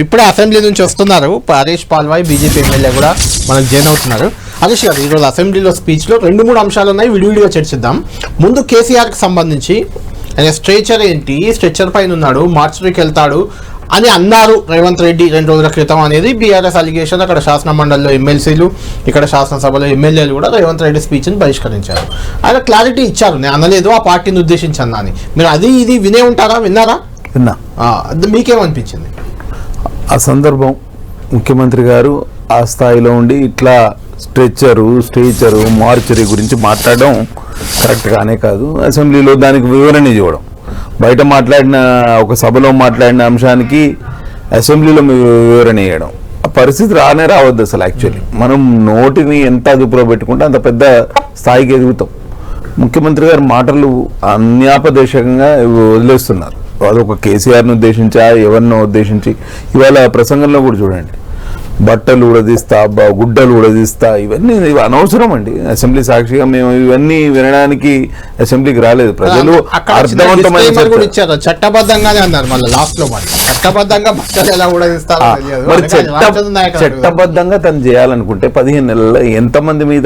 ఇప్పుడే అసెంబ్లీ నుంచి వస్తున్నారు హరీష్ పాల్వాయ్ బీజేపీ ఎమ్మెల్యే కూడా మనకు జాయిన్ అవుతున్నారు. హరీష్ గారు ఈరోజు అసెంబ్లీలో స్పీచ్లో 2-3 అంశాలు ఉన్నాయి, విడివిడిగా చర్చిద్దాం. ముందు కేసీఆర్కి సంబంధించి ఆయన స్ట్రెచర్ ఏంటి, స్ట్రెచర్ పైన ఉన్నాడు, మార్చురీకి వెళ్తాడు అని అన్నారు రేవంత్ రెడ్డి 2 రోజుల క్రితం అనేది బీఆర్ఎస్ అలిగేషన్. అక్కడ శాసన మండలిలో ఎమ్మెల్సీలు, ఇక్కడ శాసనసభలో ఎమ్మెల్యేలు కూడా రేవంత్ రెడ్డి స్పీచ్ని బహిష్కరించారు. ఆయన క్లారిటీ ఇచ్చారు, నేను అనలేదు ఆ పార్టీని ఉద్దేశించి అన్నా అని. మీరు అది ఇది వినే ఉంటారా, విన్నారా? విన్నా. మీకేమనిపించింది ఆ సందర్భం? ముఖ్యమంత్రి గారు ఆ స్థాయిలో ఉండి ఇట్లా స్ట్రెచరు మార్చరీ గురించి మాట్లాడడం కరెక్ట్ కానే కాదు. అసెంబ్లీలో దానికి వివరణ ఇవ్వడం, బయట మాట్లాడిన ఒక సభలో మాట్లాడిన అంశానికి అసెంబ్లీలో వివరణ ఇవ్వడం, ఆ పరిస్థితి రావద్దు అసలు. యాక్చువల్లీ మనం నోటిని ఎంత అదుపులో పెట్టుకుంటే అంత పెద్ద స్థాయికి ఎదుగుతాం. ముఖ్యమంత్రి గారు మాటలు అన్యాపదేశకంగా వదిలేస్తున్నారు. అదొక కేసీఆర్ని ఉద్దేశించా, ఎవరినో ఉద్దేశించి. ఇవాళ ప్రసంగంలో కూడా చూడండి, బట్టలు ఉడదీస్తా, గుడ్డలు ఉడదీస్తా, ఇవన్నీ అనవసరం అండి. అసెంబ్లీ సాక్షిగా మేము ఇవన్నీ వినడానికి అసెంబ్లీకి రాలేదు. ప్రజలు అర్థవంతమైన చట్టబద్ధంగానే అన్నారు, మళ్ళీ లాస్ట్ లో చట్టబద్ధంగా బట్టలు ఎలా ఉడదీస్తారో చట్టబద్ధంగా తను చేయాలనుకుంటే 15 నెలల్లో ఎంతమంది మీద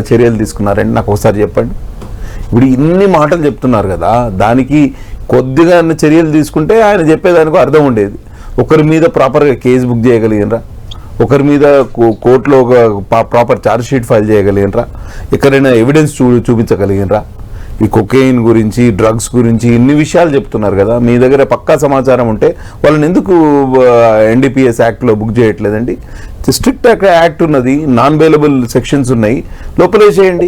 చర్యలు తీసుకున్నారండి నాకు ఒకసారి చెప్పండి. ఇప్పుడు ఇన్ని మాటలు చెప్తున్నారు కదా, దానికి కొద్దిగా చర్యలు తీసుకుంటే ఆయన చెప్పేదానికి అర్థం ఉండేది. ఒకరి మీద ప్రాపర్గా కేసు బుక్ చేయగలిగినరా, ఒకరి మీద కోర్టులో ఒక ప్రాపర్ ఛార్జ్ షీట్ ఫైల్ చేయగలిగినరా, ఎక్కడైనా ఎవిడెన్స్ చూపించగలిగినరా? ఈ కొకెయిన్ గురించి, డ్రగ్స్ గురించి ఇన్ని విషయాలు చెప్తున్నారు కదా, మీ దగ్గర పక్కా సమాచారం ఉంటే వాళ్ళని ఎందుకు ఎన్డీపీఎస్ యాక్ట్లో బుక్ చేయట్లేదండి? స్ట్రిక్ట్ యాక్ట్ ఉన్నది, నాన్ బెయిలబుల్ సెక్షన్స్ ఉన్నాయి, లోపలేసేయండి.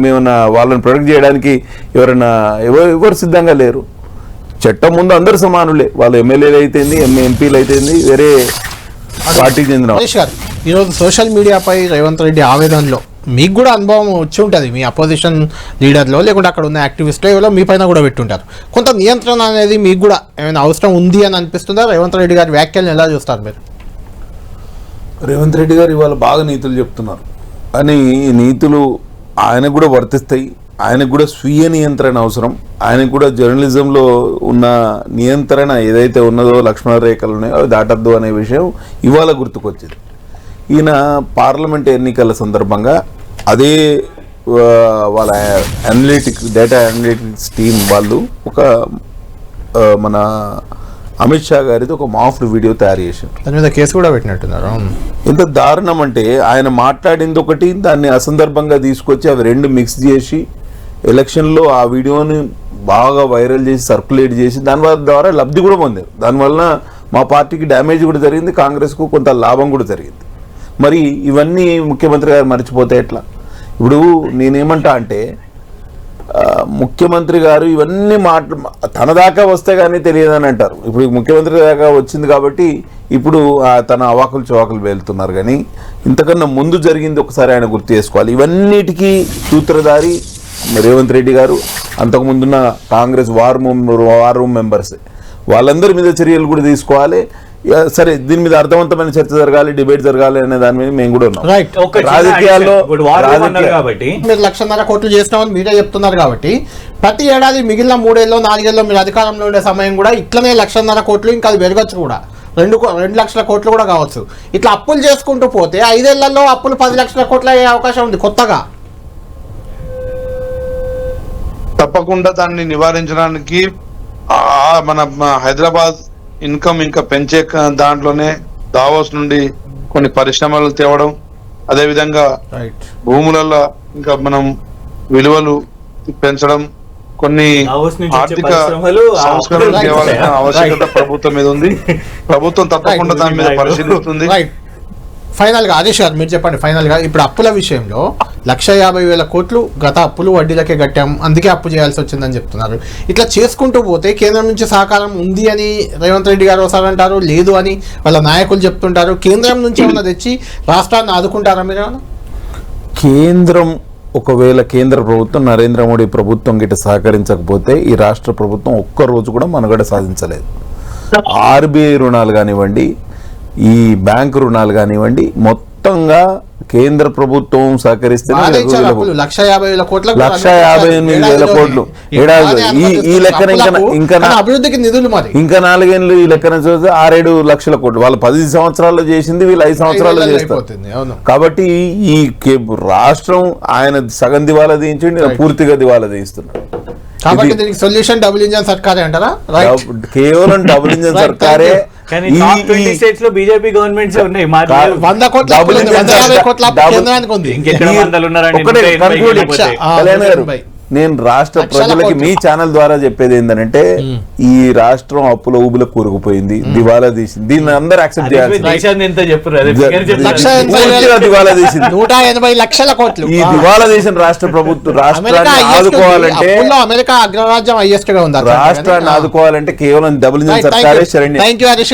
మేమన్నా వాళ్ళని ప్రొటెక్ట్ చేయడానికి ఎవరు సిద్ధంగా లేరు. చట్టం ముందు అందరు సమానులే, వాళ్ళు ఎమ్మెల్యేలు అయితేంది, ఎంపీలు అయితేంది, వేరే పార్టీకి చెందిన. ఈరోజు సోషల్ మీడియాపై రేవంత్ రెడ్డి ఆవేదనలో మీకు కూడా అనుభవం వచ్చి ఉంటుంది, మీ అపోజిషన్ లీడర్లో లేకుంటే అక్కడ ఉన్న యాక్టివిస్ట్లో ఎవరో మీ పైన కూడా పెట్టుంటారు. కొంత నియంత్రణ అనేది మీకు కూడా ఏమైనా అవసరం ఉంది అని అనిపిస్తుందా? రేవంత్ రెడ్డి గారి వ్యాఖ్యలను ఎలా చూస్తారు మీరు? రేవంత్ రెడ్డి గారు ఇవాళ బాగా నీతులు చెప్తున్నారు, అని నీతులు ఆయనకు కూడా వర్తిస్తాయి. ఆయనకు కూడా స్వీయ నియంత్రణ అవసరం. ఆయనకు కూడా జర్నలిజంలో ఉన్న నియంత్రణ ఏదైతే ఉన్నదో, లక్ష్మణ రేఖలు ఉన్నాయో అవి దాటద్దు అనే విషయం ఇవాళ గుర్తుకొచ్చింది. ఈయన పార్లమెంట్ ఎన్నికల సందర్భంగా అదే వాళ్ళ డేటా అనలిటిక్స్ టీం వాళ్ళు ఒక మన అమిత్ షా గారిది ఒక మాఫ్డ్ వీడియో తయారు చేశారు. దాని మీద కేసు కూడా పెట్టినట్టున్నారు. ఎంత దారుణం అంటే, ఆయన మాట్లాడింది ఒకటి, దాన్ని అసందర్భంగా తీసుకొచ్చి అవి 2 మిక్స్ చేసి ఎలక్షన్లో ఆ వీడియోని బాగా వైరల్ చేసి సర్క్యులేట్ చేసి దాని ద్వారా లబ్ధి కూడా పొందారు. దానివల్ల మా పార్టీకి డ్యామేజ్ కూడా జరిగింది, కాంగ్రెస్కు కొంత లాభం కూడా జరిగింది. మరి ఇవన్నీ ముఖ్యమంత్రి గారు మర్చిపోతే ఎట్లా? ఇప్పుడు నేనేమంటా అంటే, ముఖ్యమంత్రి గారు ఇవన్నీ తన దాకా వస్తే కానీ తెలియదని అంటారు. ఇప్పుడు ముఖ్యమంత్రి దాకా వచ్చింది కాబట్టి ఇప్పుడు తన అవాకులు చవాకులు వెళ్తున్నారు. కానీ ఇంతకన్నా ముందు జరిగింది ఒకసారి ఆయన గుర్తు చేసుకోవాలి. ఇవన్నిటికీ సూత్రధారి రేవంత్ రెడ్డి గారు, అంతకుముందున్న కాంగ్రెస్ వార్ రూమ్ మెంబర్స్, వాళ్ళందరి మీద చర్యలు కూడా తీసుకోవాలి. సరే, దీని మీద అర్థవంతమైన చర్చ జరగాలి, డిబేట్ జరగాలి అనే దాని మీద మేము కూడా ఉన్నాం. రాజకీయాల్లో మీరు 1,50,000 కోట్లు చేసినామని మీరే చెప్తున్నారు కాబట్టి ప్రతి ఏడాది మిగిలిన 3 ఏళ్ళు 4 ఏళ్ళు మీరు అధికారంలో ఉండే సమయం కూడా ఇట్లనే 1,50,000 కోట్లు, ఇంకా అది పెరగచ్చు కూడా, 2 లక్షల కోట్లు కూడా కావచ్చు. ఇట్లా అప్పులు చేసుకుంటూ పోతే 5 ఏళ్లలో అప్పులు 10 లక్షల కోట్లు అయ్యే అవకాశం ఉంది కొత్తగా. తప్పకుండా దాన్ని నివారించడానికి మన హైదరాబాద్ ఇన్కమ్ ఇంకా పెంచే దాంట్లోనే దావోస్ నుండి కొన్ని పరిశ్రమలు తేవడం, అదేవిధంగా భూములలో ఇంకా మనం విలువలు పెంచడం, కొన్ని ఆర్థిక సంస్కరణలు తేవాల్సిన ఆవశ్యకత ప్రభుత్వం మీద ఉంది. ప్రభుత్వం తప్పకుండా దాని మీద పరిశీలిస్తుంది. ఫైనల్గా హరీష్ గారు మీరు చెప్పండి, ఫైనల్గా ఇప్పుడు అప్పుల విషయంలో 1,50,000 కోట్లు గత అప్పులు వడ్డీలకే కట్టాం, అందుకే అప్పు చేయాల్సి వచ్చిందని చెప్తున్నారు. ఇట్లా చేసుకుంటూ పోతే కేంద్రం నుంచి సహకారం ఉంది అని రేవంత్ రెడ్డి గారు ఒకసారి అంటారు, లేదు అని వాళ్ళ నాయకులు చెప్తుంటారు. కేంద్రం నుంచి ఏమన్నా తెచ్చి రాష్ట్రాన్ని ఆదుకుంటారా మీరు? కేంద్రం ఒకవేళ కేంద్ర ప్రభుత్వం, నరేంద్ర మోడీ ప్రభుత్వం గిట్ట సహకరించకపోతే ఈ రాష్ట్ర ప్రభుత్వం ఒక్కరోజు కూడా మనుగడ సాధించలేదు. ఆర్బీఐ రుణాలు కానివ్వండి, ఈ బ్యాంకు రుణాలు కానివ్వండి, మొత్తం మొత్తంగా కేంద్ర ప్రభుత్వం సహకరిస్తే బాధించారు అప్పులు 1,50,000 కోట్లకు 1,58,000 కోట్లు ఏడాది ఈ లెక్కన ఇంకా అభివృద్ధికి నిధులు మరి ఇంకా 4 ఏళ్ళు ఈ లెక్కన చూస్తే 6-7 లక్షల కోట్లు. వాళ్ళు 10 సంవత్సరాల్లో చేసింది, వీళ్ళు 5 సంవత్సరాల్లో చేస్తారు. అవును. కాబట్టి ఈ రాష్ట్రం ఆయన సగం దివాలా తీయించండి, పూర్తిగా దివాలా తీయిస్తున్నారు. కాబట్టి దీనికి సొల్యూషన్ డబుల్ ఇంజన్ సర్కారే అంటారా? కేవలం డబుల్ ఇంజన్ సర్కారే. కానీ టాప్ 20 స్టేట్స్ లో బీజేపీ గవర్నమెంట్స్ ఉన్నాయి. 100 కోట్ల అప్పులు ఉంది, 150 కోట్ల అప్పు కేంద్రానికి ఉంది. ఇంకెక్కడ వందలు ఉన్నారండి? ఒకటే conclude లేకపోతే. కళ్యాణ్ గారు, నేను రాష్ట్ర ప్రజలకి మీ ఛానల్ ద్వారా చెప్పేది ఏంటంటే, ఈ రాష్ట్రం అప్పుల ఊబిలో కూరుకుపోయింది, దివాలా తీసింది. దీన్ని అందరూ యాక్సెప్ట్ చేయాలి. దేశాన్ని ఎంత చెప్పురు అదే figure చెప్పు. దివాలా తీసింది 180 లక్షల కోట్లు. ఈ దివాలా తీసిన రాష్ట్ర ప్రభుత్వం రాష్ట్రాన్ని ఆదుకోవాలంటే, అమెరికా అగ్రరాజ్యం హైయెస్ట్ గా ఉంది. రాష్ట్రాన్ని ఆదుకోవాలంటే కేవలం డబుల్ ఇంజన్ సర్కారే శరణ్యం. Thank you Harish.